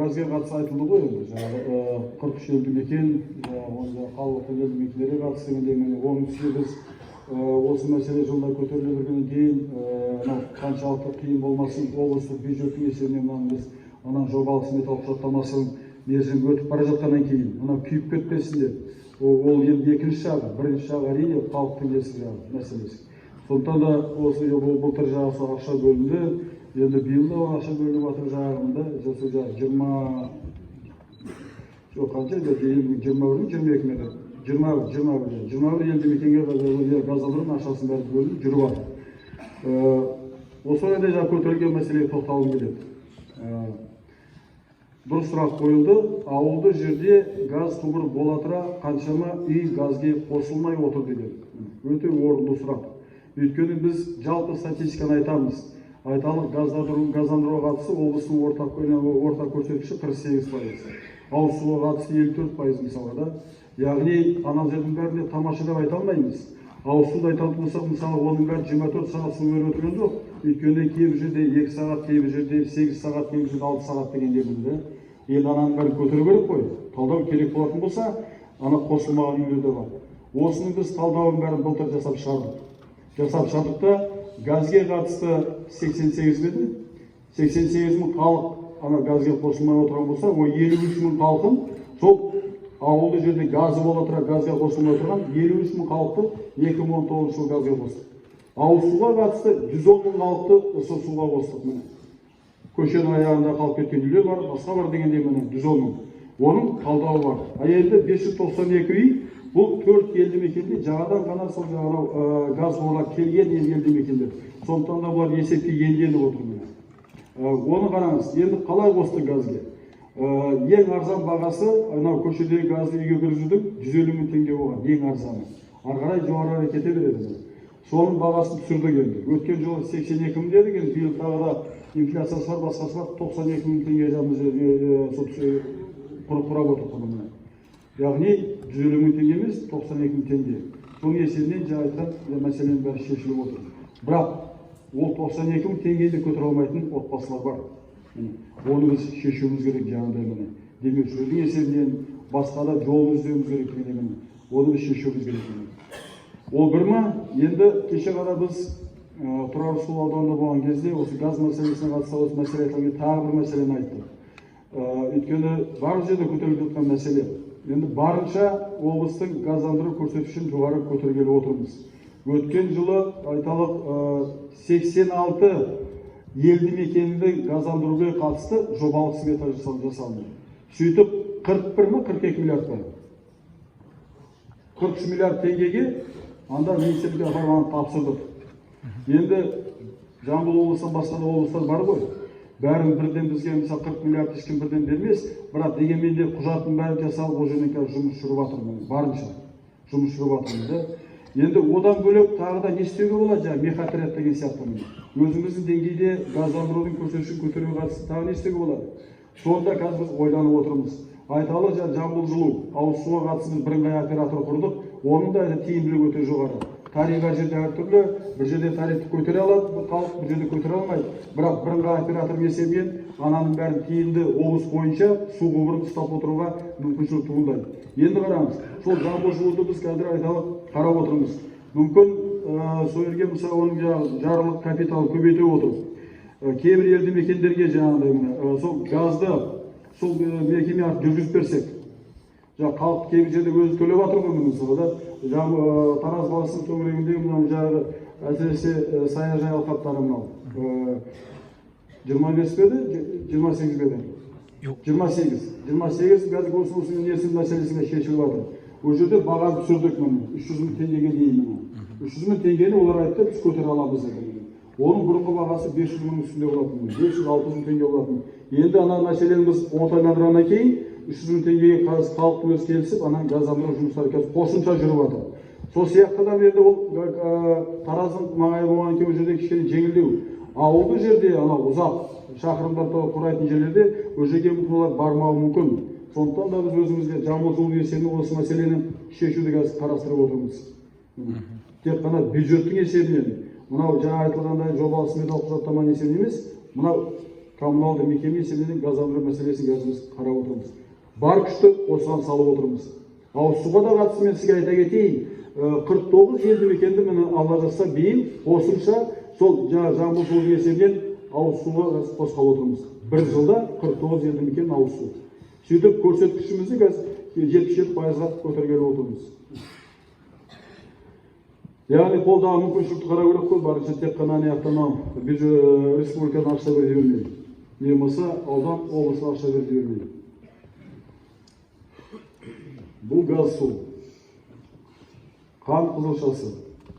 газға қатысы айтылды ғой енді. Жаңағы 43 елді мекен, онда қалалық елді мекендерге қатысты дегенде оның үстіне біз осы мәселе жылда көтеріле бергеннен кейін қаншалықты қиын болмасын облыстық бюджеттің есебінен біз жобалық сметалық құжаттамасын мерзім өтіп бара жатқаннан кейін күйіп кетпесін деп ол енді екінші жағы, бірінші жағы әрине халықтың несі жағы мәселесі. Сондықтан да осы былтыр жағы ақша бөлінді, енді биыл да ақша бөлініп жатыр жағында, осы жағы 21 елді мекенге газдандыру ақшасын бәрі бөлініп жүріп жатыр. Осы орайда жаңа көтерілген мәселеге тоқталғым келеді. Бір сұрақ қойылды, ауылды жерде газ құбыры бола тұра қаншама үй газге қосылмай отыр деген. Өте орынды сұрақ. Өйткені біз жалпы статистиканы айтамыз. Айталық газдандыруға қатысы облыстың ортақ көрсеткіші 38%. Ауызсуға қатысы 54% мысалға да. Яғни жердің бәріне тамаша деп айта алмаймыз. Ауызсуды айтатын болсақ, мысалы оның бәрі 24 сағат су беріп отырған жоқ. Өйткені кейбір жерде 2 сағат, кейбір жерде 8 сағат, кейбір жерде 6 сағат дегенде білді. Енді ананың бәрін көтеру керек қой. Талдау керек болатын болса, қосылмаған үйлерде бар. Осының біз талдауын бәрін былтыр жасап шығардық та газге қатысты 88 беді. 88 мың халық газге қосылмай отырған болса, о 53 мың халқын сол ауылды жерде газы бола тұра газға қосылмай отырған 53 мың халықты 2019 жыл газға қостық. Ауызсуға қатысты 110 мың халықты суға қостық. Міне көшенің аяғында қалып кеткен үйлер бар, басқа бар дегенде міне 110 мың. Оның талдауы бар. Енді 592 үй бұл 4 елді мекенде жаңадан ғана сол газ құбырға келген елді мекендер. Сондықтан да бұлар есепке енген отыр. Оны қараңыз, енді қалай қосты газге? Ең арзан бағасы көшедегі газды үйге кіргізудің 150 мың теңге болған, ең арзаны. Ары қарай жоғары кете береді. Соның бағасын түсірдік енді. Өткен жылы 82 мың дедік, енді биыл тағы да инфляциясы бар, басқасы бар, 92 мың теңге құрап отыр. Яғни 150 мың теңге емес, 92 мың теңге. Соның есебінен жаңа айтқан мәселенің бәрі шешіліп отыр. Бірақ ол 92 мың теңгені көтере алмайтын отбасылар бар. Оны біз шешуіміз керек жаңағыдай демеушілердің есебінен, басқа да жол іздеуіміз керек деген. Оны біз шешуіміз керек. Ол бір ма? Енді кеше ғана біз Тұрар Рысқұлов ауданында болған кезде осы газ мәселесіне қатысты осы мәселе айтылған тағы бір мәселені айтты. Өйткені барлық жерде көтеріліп жатқан мәселе. Енді барынша облыстың газдандыру көрсеткішін жоғары көтергелі отырмыз. Өткен жылы айталық 86 елді мекенді газдандыруға қатысты жобалық смета жасалды. Сөйтіп 41 ма 42 миллиард бар. 43 миллиард теңгеге анда министрлікке апарғанын тапсырдық. Енді Жамбыл облысынан басқа да облыстар бар ғой. Бәрін бірден бізге мысалы 40 миллиард ешкім бірден бермес, бірақ дегенмен де құжаттың бәрін жасалып, ол жерден жұмыс жүріп жатыр. Барынша жұмыс жүріп жатыр. Енді одан бөлек тағы да не істеуге болады, жаңа мехотарят деген сияқты. Өзіміздің деңгейде газдандырудың көрсеткішін көтеруге қатысты тағы не істеуге болады. Сонда қазір біз ойланып отырмыз. Айталы Жамбыл жылу, ауызсуға қатысты біз бірыңғай оператор құрдық. Оның да тиімділігі өте жоғары. Тариф әр жерде әртүрлі, бір жерде тарифті көтере алады, халық бір жерде көтере алмайды. Бірақ бірыңғай оператор есебінен ананың бәрін тиімді облыс бойынша су құбырын ұстап отыруға мүмкіншілік туындайды. Енді қараңыз, сол Жамбыл жылуды біз қазір айталық қарап отырмыз. Мүмкін сол жерге мысалы оның жарғылық капиталы көбейтіп отырып, кейбір елді мекендерге жаңағыдай сол газды сол мекеме арқылы жүргізіп берсек, халық кейбір жерде өзі төлеп жатыр ғой мысалы да. Тараз қаласының төңірегінде әсіресе саяжай алқаптары 25 беді, 28 беді. 28 газы қосылысының несінің мәселесіне шешіліп жатыр. Ол жерде бағаны түсірдік 300 мың теңгеге дейін. 300 мың теңгені олар айтты, біз көтере аламыз деді. Оның бұрынғы бағасы 500 мың үстінде болатын, 500-600 мың теңге болатын. Енді ана мәселені біз оңтайландырғаннан кейін 300 мың теңгеге халықтың өзі келісіп, газдандыру жұмыстары қосымша жүріп жатыр. Сол сияқты да енді ол Тараздың маңайы болған екен, ол жерде кішкене жеңілдеу. Ауылды жерде ұзақ шақырымдар құрайтын жерлерде ол жерге мүмкіндіктер бармауы мүмкін. Сондықтан да біз өзімізге Жамбыл жылу есебінен осы мәселені шешуді қарастырып отырмыз. Тек қана бюджеттің есебінен, мынау жаңа айтылғандай жобалық сметалық құжаттама есебінен емес, мынау коммуналдық мекеме есебінен газдандыру мәселесін қазір біз қарап отырмыз. Бар күшті осыған салып отырмыз. Ауыз суға да қатысты мен сізге айта кетейін, 49 елді мекенді міне алла жазса биыл қосымша сол Жамбыл судың есебінен ауыз суға қосқалы отырмыз. Bir жылда 49 елді мекен ауыз су. Сөйтіп көрсеткішімізді қазір 77%-ға көтергелі отырмыз. Яғни қолдағы мүмкіншілікті қарау керек қой, барынша тек қана республикадан ақша бере бермейді. Не болмаса аудан облысқа ақша бере бермейді. Бұл газ су, қант қызылшасы,